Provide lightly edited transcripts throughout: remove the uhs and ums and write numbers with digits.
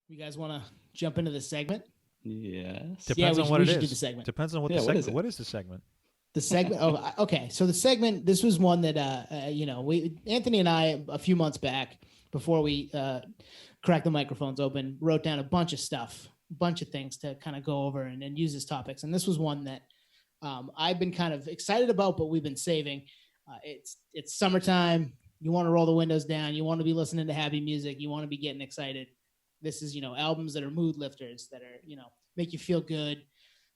You guys want to jump into the segment? Yes. Depends on what we it should do is. the segment. Depends on what Yeah, the what segment. is it? What is the segment? The segment. Oh, okay. So the segment. This was one that we Anthony and I a few months back before we cracked the microphones open, wrote down a bunch of stuff, a bunch of things to kind of go over and use as topics. And this was one that I've been kind of excited about, but we've been saving. It's summertime. You want to roll the windows down. You want to be listening to happy music. You want to be getting excited. This is albums that are mood lifters, that are make you feel good.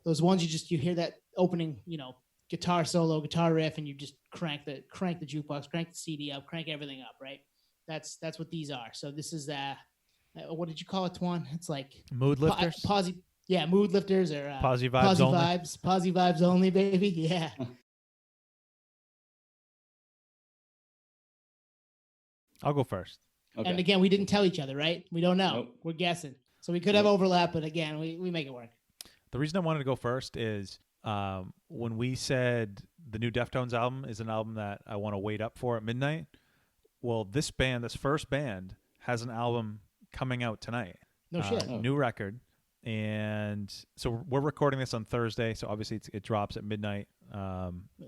Those ones you hear that opening guitar solo, guitar riff, and you just crank the jukebox, crank the CD up, crank everything up, right? That's what these are. So this is what did you call it, Twan? It's like Mood lifters. Mood lifters or Posy vibes only. Posy vibes only, baby. Yeah. I'll go first. Okay. And again, we didn't tell each other, right? We don't know. Nope. We're guessing. So we could have overlap, but again, we make it work. The reason I wanted to go first is when we said the new Deftones album is an album that I want to wait up for at midnight. Well, this first band, has an album coming out tonight. No shit. New record. And so we're recording this on Thursday, so obviously it drops at midnight.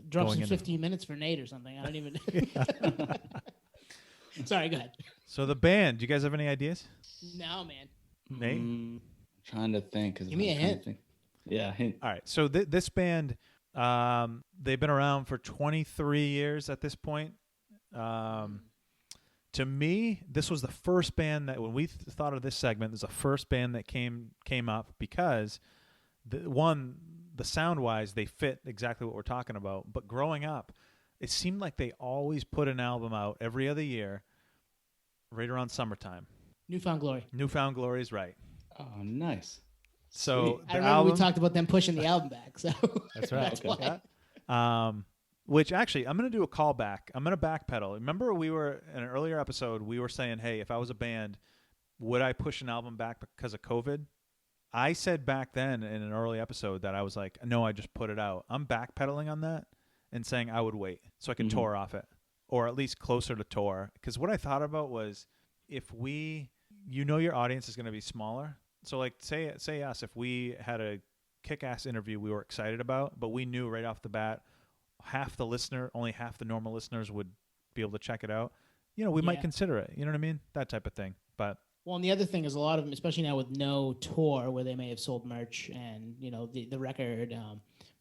Drops in 15 minutes for Nate or something. I don't even... Sorry, go ahead. So the band, do you guys have any ideas? No, man. Nate? Trying to think. Give me a hint. Yeah, hint. All right. So this band, they've been around for 23 years at this point. To me, this was the first band that when we thought of this segment, this is the first band that came up because the sound-wise, they fit exactly what we're talking about. But growing up, it seemed like they always put an album out every other year, right around summertime. Newfound Glory. Newfound Glory is right. Oh, nice. So I remember we talked about them pushing the album back. So that's right. That's why. Yeah. Which actually, I'm going to do a callback. I'm going to backpedal. Remember, we were in an earlier episode. We were saying, "Hey, if I was a band, would I push an album back because of COVID?" I said back then in an early episode that I was like, "No, I just put it out." I'm backpedaling on that and saying I would wait so I could tour off it, or at least closer to tour. Because what I thought about was if your audience is going to be smaller. So like say us, if we had a kick-ass interview we were excited about, but we knew right off the bat only half the normal listeners would be able to check it out. We might consider it. You know what I mean? That type of thing. But and the other thing is a lot of them, especially now with no tour where they may have sold merch and the record,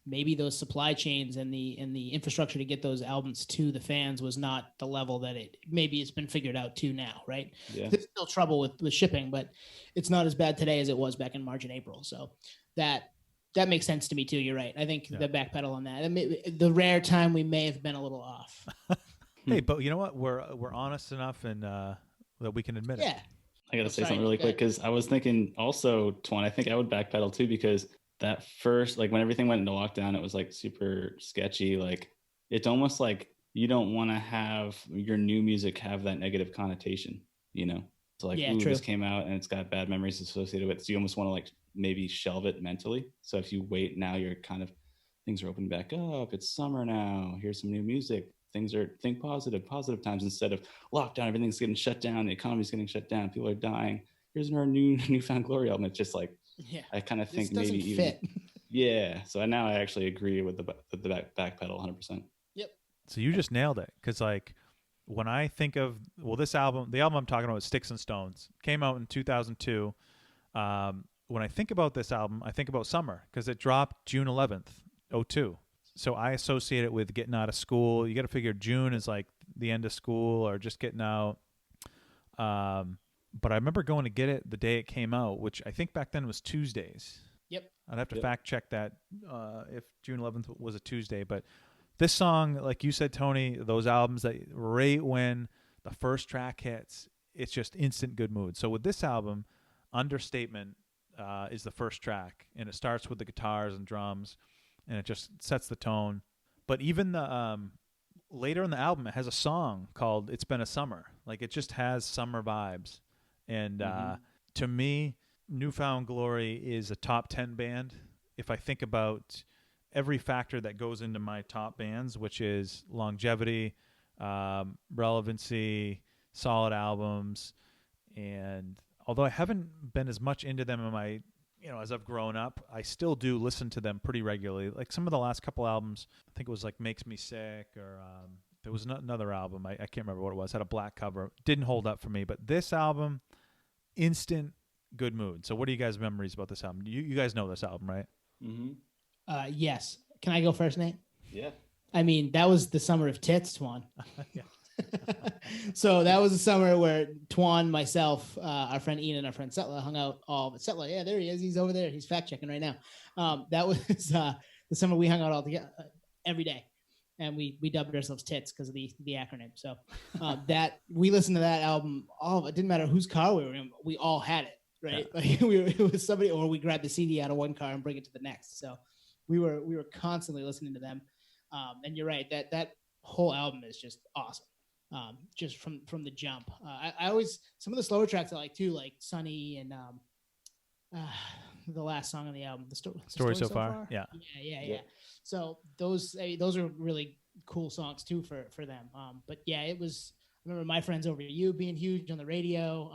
maybe those supply chains and the infrastructure to get those albums to the fans was not the level that it's been figured out to now, right? Yeah. There's still trouble with shipping, but it's not as bad today as it was back in March and April. So that makes sense to me too. You're right. I think the backpedal on that. The rare time we may have been a little off. Hey, but you know what? We're honest enough and that we can admit it. Yeah. I got to say something really quick because I was thinking also, Twan, I think I would backpedal too because that first, like when everything went into lockdown, it was like super sketchy. Like it's almost like you don't want to have your new music have that negative connotation, So like, ooh, this came out and it's got bad memories associated with it. So you almost want to like maybe shelve it mentally. So if you wait now, you're things are opening back up. It's summer now. Here's some new music. Think positive times instead of lockdown. Everything's getting shut down. The economy's getting shut down. People are dying. Here's our Newfound Glory album. It's just like, I kind of think maybe even, yeah. So now I actually agree with the backpedal 100%. Yep. So you just nailed it. Cause like when I think of, this album, the album I'm talking about is Sticks and Stones, came out in 2002. When I think about this album, I think about summer because it dropped June 11th, 2002. So I associate it with getting out of school. You got to figure June is like the end of school or just getting out. But I remember going to get it the day it came out, which I think back then was Tuesdays. Yep. I'd have to fact check that if June 11th was a Tuesday. But this song, like you said, Tony, those albums that right when the first track hits, it's just instant good mood. So with this album, Understatement is the first track, and it starts with the guitars and drums, and it just sets the tone. But even the later in the album, it has a song called "It's Been a Summer." Like it just has summer vibes, and to me, Newfound Glory is a top 10 band. If I think about every factor that goes into my top bands, which is longevity, relevancy, solid albums, and although I haven't been as much into them in my, as I've grown up, I still do listen to them pretty regularly. Like some of the last couple albums, I think it was like Makes Me Sick, or there was another album, I can't remember what it was, had a black cover. Didn't hold up for me, but this album, instant good mood. So what are you guys' memories about this album? You guys know this album, right? Mm-hmm. Yes. Can I go first, Nate? Yeah. I mean, that was the summer of tits, Twan. Yeah. So that was the summer where Twan, myself, our friend Ian, and our friend Setla hung out all. Setla, yeah, there he is. He's over there. He's fact checking right now. That was the summer we hung out all together every day, and we dubbed ourselves Tits because of the acronym. So that we listened to that album. All it didn't matter whose car we were in. We all had it, right? Yeah. Like it was somebody, or we grabbed the CD out of one car and bring it to the next. So we were constantly listening to them. And you're right, that whole album is just awesome. Just from the jump. I always, some of the slower tracks I like too, like Sunny and the last song on the album, the story so far. Yeah. So those are really cool songs too for them. But yeah, it was, I remember My Friends Over You being huge on the radio.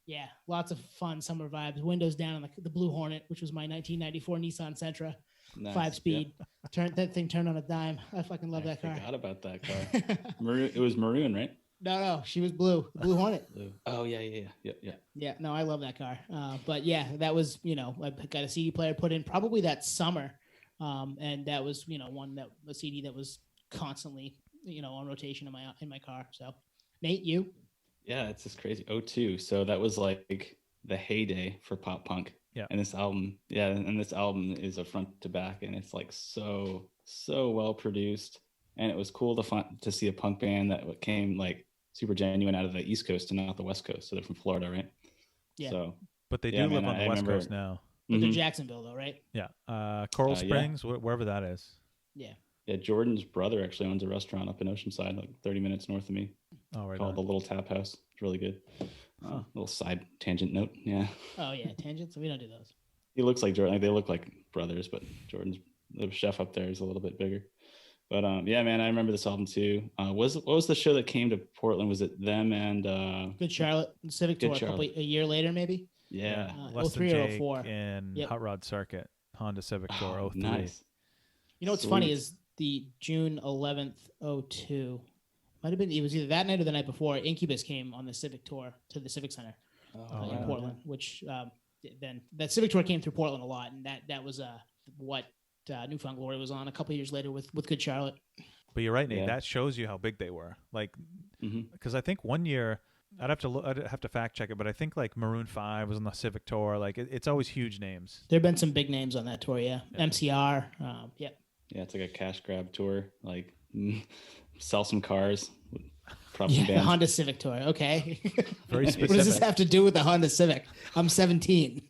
Yeah, lots of fun summer vibes. Windows down on the Blue Hornet, which was my 1994 Nissan Sentra. Nice. 5-speed. Yeah. That thing turned on a dime. I fucking love that car. I forgot about that car. It was maroon, right? No, she was blue. Blue Hornet. Blue. Oh yeah. Yeah, no, I love that car. But yeah, that was, I got a CD player put in probably that summer, and that was, a CD that was constantly, on rotation in my car. So, Nate, you? Yeah, it's just crazy. 2002. So that was like the heyday for pop punk. Yeah. And this album is a front to back, and it's like so well produced. And it was cool to see a punk band that came like super genuine out of the East Coast and not the West Coast. So they're from Florida, right? Yeah. So, but they do live on the West Coast now. But they're Jacksonville though, right? Yeah. Coral Springs, wherever that is. Yeah. Yeah, Jordan's brother actually owns a restaurant up in Oceanside, like 30 minutes north of me. Oh, right. Called the Little Tap House. It's really good. Little side tangent note. Yeah. Oh yeah, tangents. We don't do those. He looks like Jordan. Like, they look like brothers, but Jordan's the chef up there is a little bit bigger. But yeah, man, I remember this album too. What was the show that came to Portland? Was it them and Good Charlotte Civic Tour a year later, maybe? Yeah. 03 or 04. And Hot Rod Circuit Honda Civic Tour 03. Nice. You know what's funny is the June 11th 02. Might have been, it was either that night or the night before, Incubus came on the Civic Tour to the Civic Center in Portland, which then that Civic Tour came through Portland a lot, and that was what New Found Glory was on a couple of years later with Good Charlotte. But you're right, Nate. Yeah. That shows you how big they were. Like, because I think one year I'd have to fact check it, but I think like Maroon 5 was on the Civic Tour. Like it's always huge names. There've been some big names on that tour, yeah. MCR, yeah. Yeah, it's like a cash grab tour. Like sell some cars. The Honda Civic Tour. Okay. Very specific. What does this have to do with the Honda Civic? I'm 17.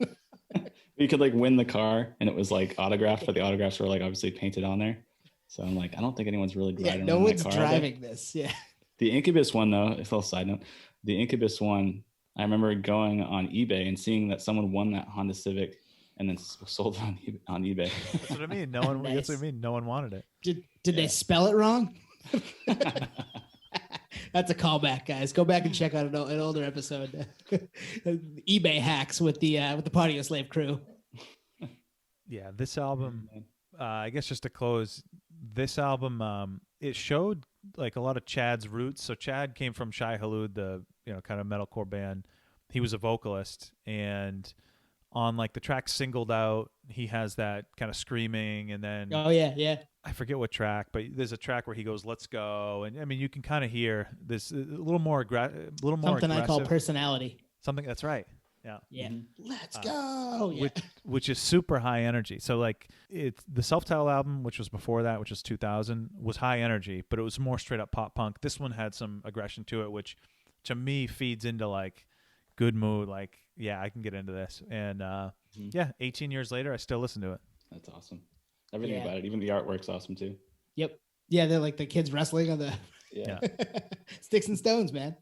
You could like win the car, and it was like autographed, but the autographs were like obviously painted on there. So I'm like, I don't think anyone's really driving. No one's driving this. Yeah. The Incubus one, though, a little side note. The Incubus one, I remember going on eBay and seeing that someone won that Honda Civic and then sold it on eBay. That's what I mean. No one. Nice. That's what I mean. No one wanted it. Did they spell it wrong? That's a callback, guys. Go back and check out an older episode. eBay hacks with the Podioslave crew. Yeah, this album. I guess just to close, this album, it showed like a lot of Chad's roots. So Chad came from Shai Hulud, the kind of metalcore band. He was a vocalist, and on like the track Singled Out, he has that kind of screaming, and then I forget what track, but there's a track where he goes, "Let's go," and I mean you can kind of hear this a little more something aggressive. I call personality. Something that's right. Yeah. Let's go. Which is super high energy. So like it's the self-titled album, which was before that, which was 2000, was high energy, but it was more straight up pop punk. This one had some aggression to it, which to me feeds into like good mood. Like, yeah, I can get into this. And 18 years later, I still listen to it. That's awesome. Everything about it, even the artwork's awesome too. Yep. Yeah, they're like the kids wrestling on the sticks and stones, man.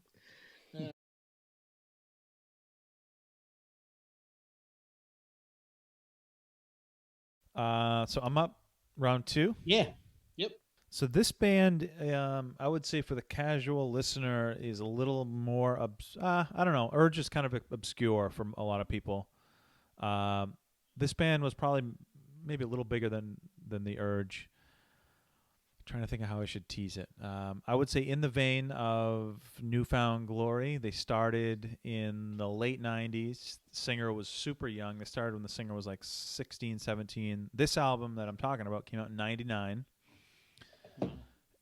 So I'm up round 2. Yeah. Yep. So this band, I would say for the casual listener, is a little more, I don't know, Urge is kind of obscure from a lot of people. Um, this band was probably maybe a little bigger than the Urge. Trying to think of how I should tease it. I would say in the vein of Newfound Glory. They started in the late 90s. The singer was super young. They started when the singer was like 16, 17. This album that I'm talking about came out in 99.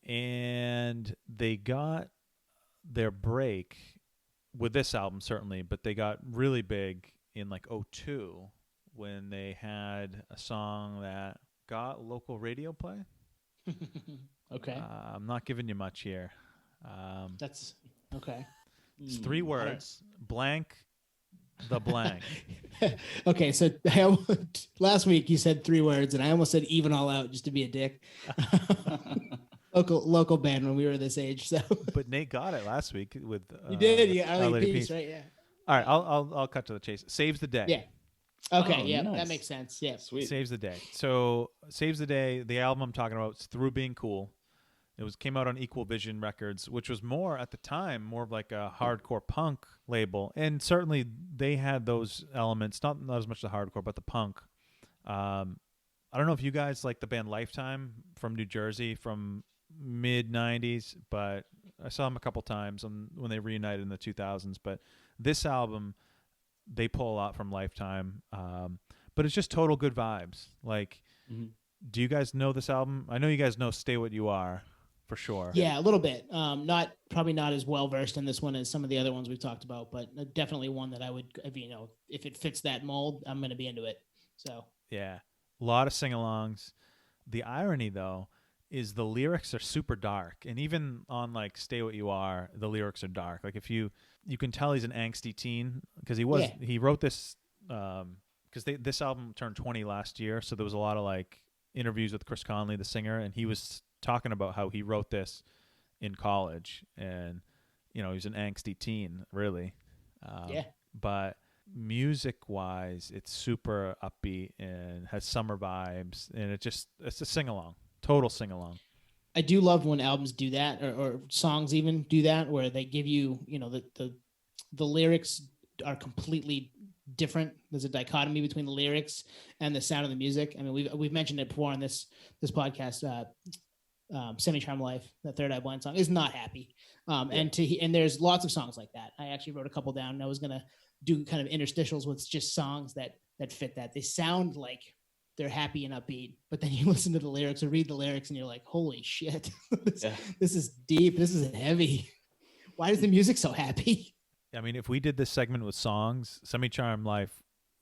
And they got their break with this album, certainly, but they got really big in like '02 when they had a song that got local radio play. Okay. I'm not giving you much here. That's okay. It's 3 words. Blank the blank. Okay, so last week you said 3 words, and I almost said even all out just to be a dick. local band when we were this age. So, but Nate got it last week with you did. You Our got Lady Peace, Peace, right? Yeah. All right, I'll cut to the chase. Saves the day. Yeah. Okay. Oh, yeah, nice. that makes sense. Yeah. Sweet. Saves the day. So Saves the Day. The album I'm talking about is Through Being Cool. It came out on Equal Vision Records, which was more at the time more of like a hardcore punk label, and certainly they had those elements. Not as much the hardcore, but the punk. I don't know if you guys like the band Lifetime from New Jersey from mid '90s, but I saw them a couple times when they reunited in the 2000s. But this album, they pull a lot from Lifetime, but it's just total good vibes. Like, do you guys know this album? I know you guys know "Stay What You Are." For sure. Yeah, a little bit. Probably not as well versed in this one as some of the other ones we've talked about, but definitely one that I would, if it fits that mold, I'm going to be into it. So yeah, a lot of sing-alongs. The irony though is the lyrics are super dark, and even on like "Stay What You Are," the lyrics are dark. Like if you can tell he's an angsty teen because he wrote this because this album turned 20 last year, so there was a lot of like interviews with Chris Conley, the singer, and he was talking about how he wrote this in college, and he's an angsty teen, really. But music wise, it's super upbeat and has summer vibes, and it's a sing along, total sing along. I do love when albums do that, or songs even do that, where they give you, the lyrics are completely different. There's a dichotomy between the lyrics and the sound of the music. I mean, we've mentioned it before on this podcast. Semi-Charmed Life, that Third Eye Blind song, is not happy. And there's lots of songs like that. I actually wrote a couple down, and I was going to do kind of interstitials with just songs that fit that. They sound like they're happy and upbeat, but then you listen to the lyrics or read the lyrics and you're like, holy shit, this is deep. This is heavy. Why is the music so happy? I mean, if we did this segment with songs, Semi-Charmed Life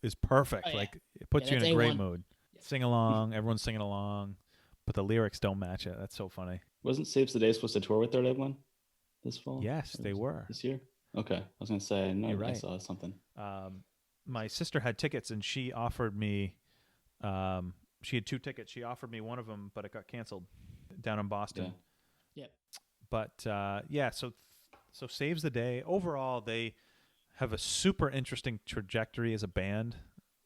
is perfect. Oh, yeah. Like it puts you in a great mood. Yeah. Sing along, everyone's singing along. But the lyrics don't match it. That's so funny. Wasn't Saves the Day supposed to tour with Third Eye Blind this fall? Yes, they were. This year? Okay. I was going to say, I know I saw something. My sister had tickets, and she offered me, she had 2 tickets. She offered me one of them, but it got canceled down in Boston. Yeah. But, so Saves the Day. Overall, they have a super interesting trajectory as a band,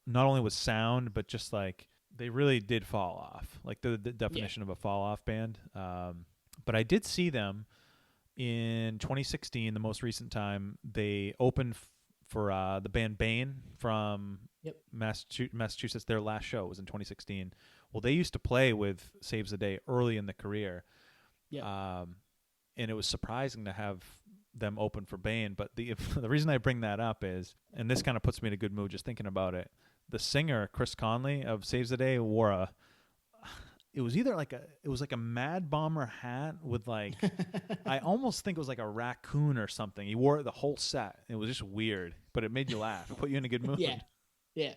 not only with sound, but just like, they really did fall off, like the definition of a fall off band. But I did see them in 2016, the most recent time. They opened for the band Bane from Massachusetts. Their last show was in 2016. Well, they used to play with Saves the Day early in the career. And it was surprising to have them open for Bane. But the reason I bring that up is, and this kind of puts me in a good mood just thinking about it, the singer Chris Conley of Saves the Day wore it was like a Mad Bomber hat with like I almost think it was like a raccoon or something. He wore it the whole set. It was just weird, but it made you laugh. It put you in a good mood. Yeah.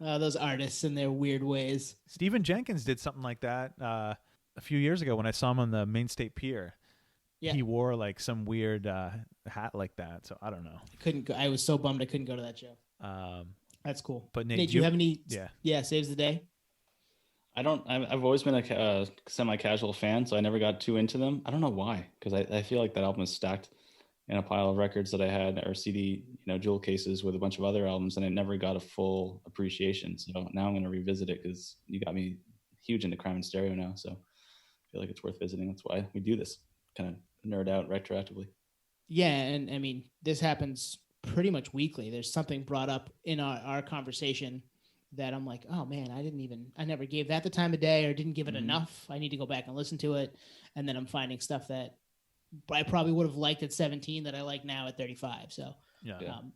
Those artists in their weird ways. Stephen Jenkins did something like that a few years ago when I saw him on the Main State Pier. Yeah. He wore like some weird hat like that. So I don't know. I was so bummed I couldn't go to that show. That's cool. But Nate, do you have any? Yeah, Saves the Day. I've always been a semi-casual fan, so I never got too into them. I don't know why, because I feel like that album is stacked in a pile of records that I had, or CD, jewel cases with a bunch of other albums, and it never got a full appreciation. So now I'm going to revisit it because you got me huge into Crime and Stereo now. So feel like it's worth visiting. That's why we do this, kind of nerd out retroactively. Yeah, and I mean, this happens pretty much weekly. There's something brought up in our conversation that I'm like, oh man, I never gave that the time of day or didn't give it enough. I need to go back and listen to it. And then I'm finding stuff that I probably would have liked at 17 that I like now at 35. So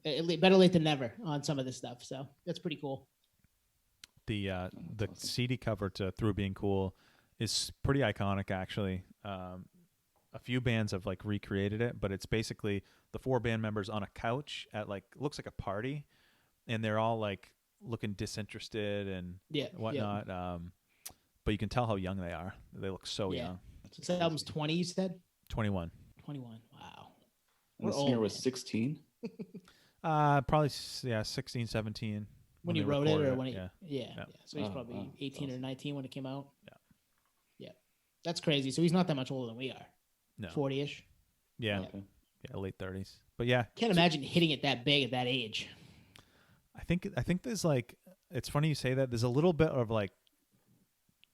better late than never on some of this stuff. So that's pretty cool. The awesome. CD cover to Through Being Cool is pretty iconic, actually. A few bands have like recreated it, but it's basically the 4 band members on a couch at like, looks like a party, and they're all like looking disinterested and whatnot. But you can tell how young they are. They look so young. This album's 20, you said? 21. 21. Wow. And the singer was 16? Probably 16, 17. When he wrote it, or when he... Yeah. So he's probably 18 or 19 when it came out. Yeah. That's crazy. So he's not that much older than we are. No. 40-ish. Yeah. Okay. Yeah, late 30s. But yeah. Can't imagine hitting it that big at that age. I think there's like, it's funny you say that. There's a little bit of like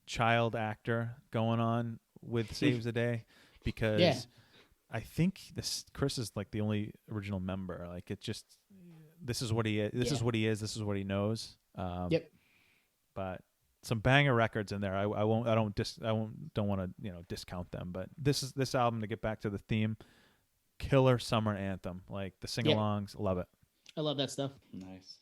child actor going on with Saves the Day, because I think Chris is like the only original member. Like, it just, this is what he is. This is what he is. This is what he knows. But some banger records in there. I don't want to discount them. But this album, to get back to the theme, killer summer anthem. Like the sing-alongs, love it. I love that stuff. Nice.